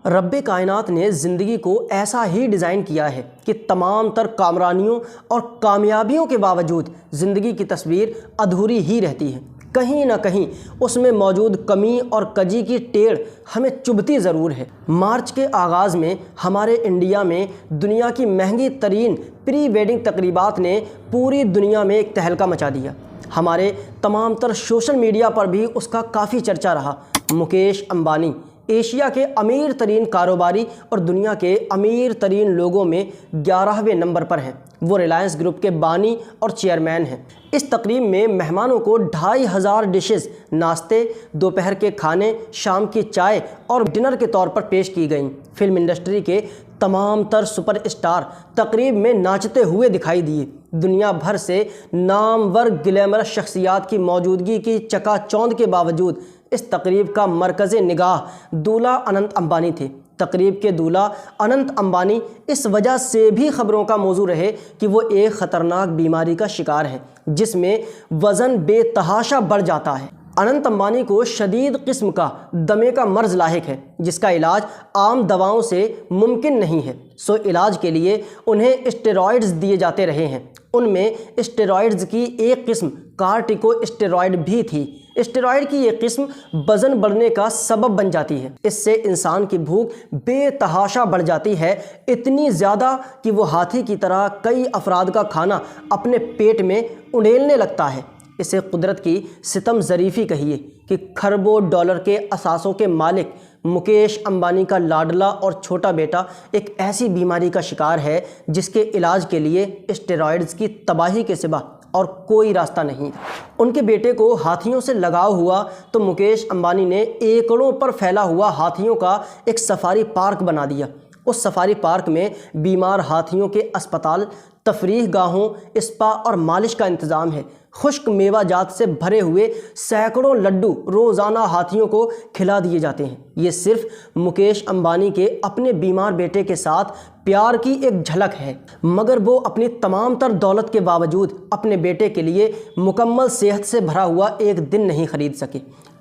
رب کائنات نے زندگی کو ایسا ہی ڈیزائن کیا ہے کہ تمام تر کامرانیوں اور کامیابیوں کے باوجود زندگی کی تصویر ادھوری ہی رہتی ہے۔ کہیں نہ کہیں اس میں موجود کمی اور کجی کی ٹیڑھ ہمیں چبھتی ضرور ہے۔ مارچ کے آغاز میں ہمارے انڈیا میں دنیا کی مہنگی ترین پری ویڈنگ تقریبات نے پوری دنیا میں ایک تہلکہ مچا دیا۔ ہمارے تمام تر سوشل میڈیا پر بھی اس کا کافی چرچا رہا۔ مکیش امبانی ایشیا کے امیر ترین کاروباری اور دنیا کے امیر ترین لوگوں میں 11ویں نمبر پر ہیں۔ وہ ریلائنس گروپ کے بانی اور چیئرمین ہیں۔ اس تقریب میں مہمانوں کو 2500 ڈشز ناشتے، دوپہر کے کھانے، شام کی چائے اور ڈنر کے طور پر پیش کی گئیں۔ فلم انڈسٹری کے تمام تر سپر اسٹار تقریب میں ناچتے ہوئے دکھائی دیے۔ دنیا بھر سے نامور گلیمرس شخصیات کی موجودگی کی چکا چوند کے باوجود اس تقریب کا مرکز نگاہ دولہا اننت امبانی تھے۔ تقریب کے دولہا اننت امبانی اس وجہ سے بھی خبروں کا موضوع رہے کہ وہ ایک خطرناک بیماری کا شکار ہیں جس میں وزن بے تحاشا بڑھ جاتا ہے۔ اننت امبانی کو شدید قسم کا دمے کا مرض لاحق ہے جس کا علاج عام دواؤں سے ممکن نہیں ہے، سو علاج کے لیے انہیں اسٹیرائڈز دیے جاتے رہے ہیں۔ ان میں اسٹیرائڈز کی ایک قسم کارٹیکو اسٹیرائڈ بھی تھی۔ اسٹیرائڈ کی یہ قسم وزن بڑھنے کا سبب بن جاتی ہے۔ اس سے انسان کی بھوک بے تحاشا بڑھ جاتی ہے، اتنی زیادہ کہ وہ ہاتھی کی طرح کئی افراد کا کھانا اپنے پیٹ میں انڈیلنے لگتا ہے۔ اسے قدرت کی ستم ظریفی کہیے کہ کھربوں ڈالر کے اثاثوں کے مالک مکیش امبانی کا لاڈلا اور چھوٹا بیٹا ایک ایسی بیماری کا شکار ہے جس کے علاج کے لیے اسٹیرائڈز کی تباہی کے سوا اور کوئی راستہ نہیں۔ ان کے بیٹے کو ہاتھیوں سے لگاؤ ہوا تو مکیش امبانی نے ایکڑوں پر پھیلا ہوا ہاتھیوں کا ایک سفاری پارک بنا دیا۔ اس سفاری پارک میں بیمار ہاتھیوں کے اسپتال، تفریح گاہوں، اسپا اور مالش کا انتظام ہے۔ خشک میوہ جات سے بھرے ہوئے سینکڑوں لڈو روزانہ ہاتھیوں کو کھلا دیے جاتے ہیں۔ یہ صرف مکیش امبانی کے اپنے بیمار بیٹے کے ساتھ پیار کی ایک جھلک ہے، مگر وہ اپنی تمام تر دولت کے باوجود اپنے بیٹے کے لیے مکمل صحت سے بھرا ہوا ایک دن نہیں خرید سکے۔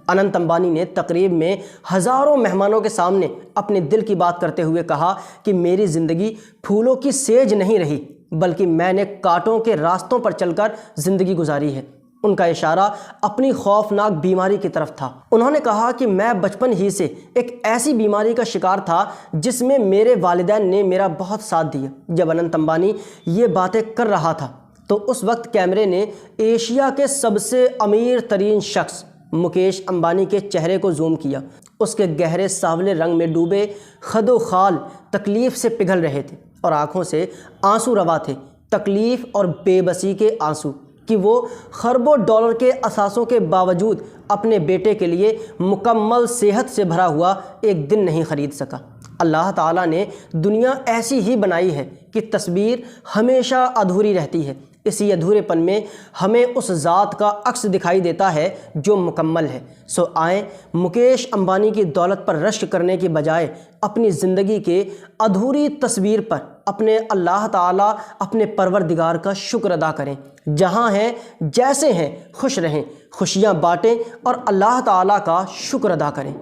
اننت امبانی نے تقریب میں ہزاروں مہمانوں کے سامنے اپنے دل کی بات کرتے ہوئے کہا کہ میری زندگی پھولوں کی سیج نہیں رہی بلکہ میں نے کانٹوں کے راستوں پر چل کر زندگی گزاری ہے۔ ان کا اشارہ اپنی خوفناک بیماری کی طرف تھا۔ انہوں نے کہا کہ میں بچپن ہی سے ایک ایسی بیماری کا شکار تھا جس میں میرے والدین نے میرا بہت ساتھ دیا۔ جب اننت امبانی یہ باتیں کر رہا تھا تو اس وقت کیمرے نے ایشیا کے سب سے امیر ترین شخص مکیش امبانی کے چہرے کو زوم کیا۔ اس کے گہرے سانولے رنگ میں ڈوبے خد و خال تکلیف سے پگھل رہے تھے اور آنکھوں سے آنسو روا تھے، تکلیف اور بے بسی کے آنسو کہ وہ خربوں ڈالر کے اثاثوں کے باوجود اپنے بیٹے کے لیے مکمل صحت سے بھرا ہوا ایک دن نہیں خرید سکا۔ اللہ تعالیٰ نے دنیا ایسی ہی بنائی ہے کہ تصویر ہمیشہ ادھوری رہتی ہے۔ اسی ادھورے پن میں ہمیں اس ذات کا عکس دکھائی دیتا ہے جو مکمل ہے۔ سو آئیں مکیش امبانی کی دولت پر رشک کرنے کی بجائے اپنی زندگی کے ادھوری تصویر پر اپنے اللہ تعالیٰ اپنے پروردگار کا شکر ادا کریں۔ جہاں ہیں جیسے ہیں خوش رہیں، خوشیاں بانٹیں اور اللہ تعالیٰ کا شکر ادا کریں۔